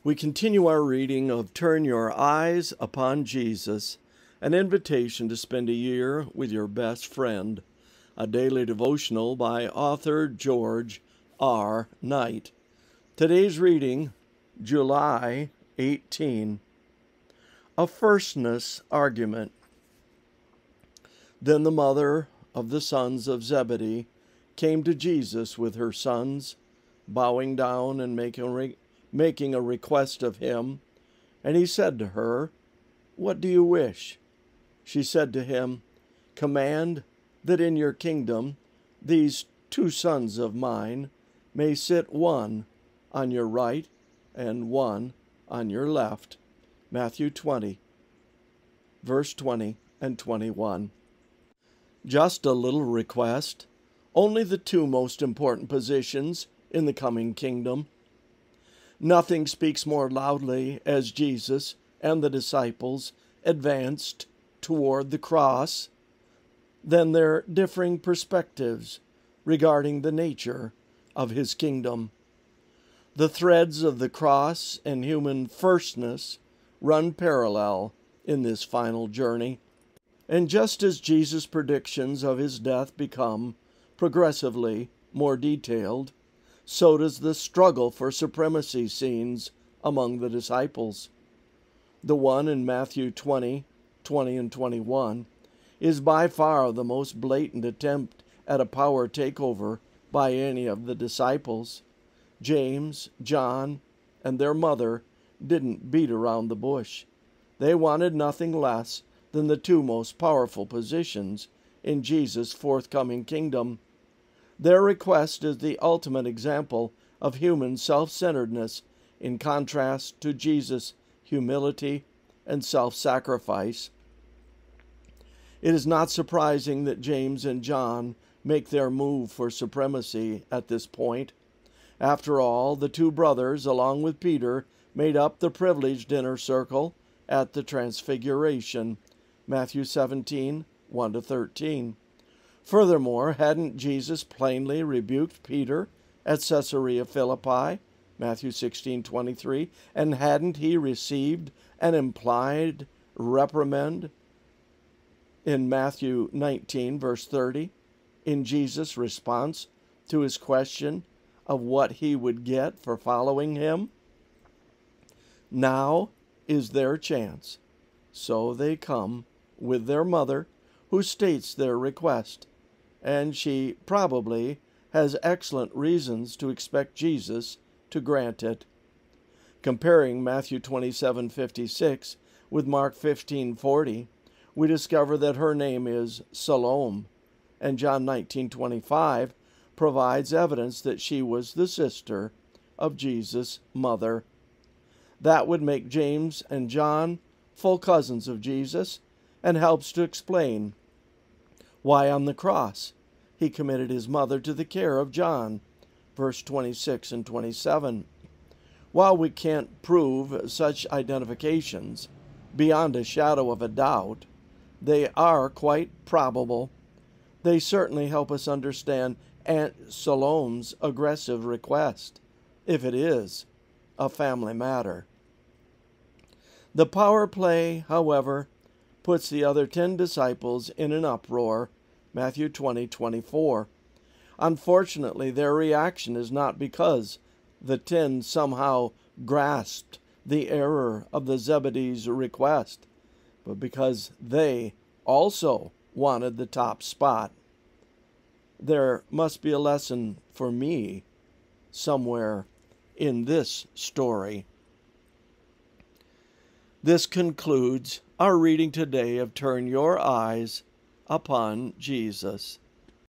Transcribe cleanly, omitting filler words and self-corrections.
We continue our reading of Turn Your Eyes Upon Jesus, an invitation to spend a year with your best friend, a daily devotional by author George R. Knight. Today's reading, July 18. A Firstness Argument. Then the mother of the sons of Zebedee came to Jesus with her sons, bowing down and making a request of him. And he said to her, "What do you wish?" She said to him, "Command that in your kingdom these two sons of mine may sit one on your right and one on your left." Matthew 20, verse 20 and 21. Just a little request, only the two most important positions in the coming kingdom. Nothing speaks more loudly as Jesus and the disciples advanced toward the cross than their differing perspectives regarding the nature of his kingdom. The threads of the cross and human firstness run parallel in this final journey. And just as Jesus' predictions of his death become progressively more detailed, so does the struggle for supremacy scenes among the disciples. The one in Matthew 20 and 21 is by far the most blatant attempt at a power takeover by any of the disciples. James, John, and their mother didn't beat around the bush. They wanted nothing less than the two most powerful positions in Jesus' forthcoming kingdom. Their request is the ultimate example of human self-centeredness in contrast to Jesus' humility and self-sacrifice. It is not surprising that James and John make their move for supremacy at this point. After all, the two brothers, along with Peter, made up the privileged inner circle at the Transfiguration, Matthew 17, 1-13. Furthermore, hadn't Jesus plainly rebuked Peter at Caesarea Philippi, Matthew 16:23, and hadn't he received an implied reprimand in Matthew 19, verse 30, in Jesus' response to his question of what he would get for following him? Now is their chance. So they come with their mother, who states their request, and she probably has excellent reasons to expect Jesus to grant it. Comparing Matthew 27:56 with Mark 15:40, we discover that her name is Salome, and John 19:25 provides evidence that she was the sister of Jesus' mother. That would make James and John full cousins of Jesus, and helps to explain why on the cross he committed his mother to the care of John, verse 26 and 27. While we can't prove such identifications beyond a shadow of a doubt, they are quite probable. They certainly help us understand Aunt Salome's aggressive request, if it is a family matter. The power play, however, puts the other 10 disciples in an uproar, Matthew 20:24. Unfortunately, their reaction is not because the 10 somehow grasped the error of the Zebedee's request, but because they also wanted the top spot. There must be a lesson for me somewhere in this story. This concludes our reading today of Turn Your Eyes Upon Jesus.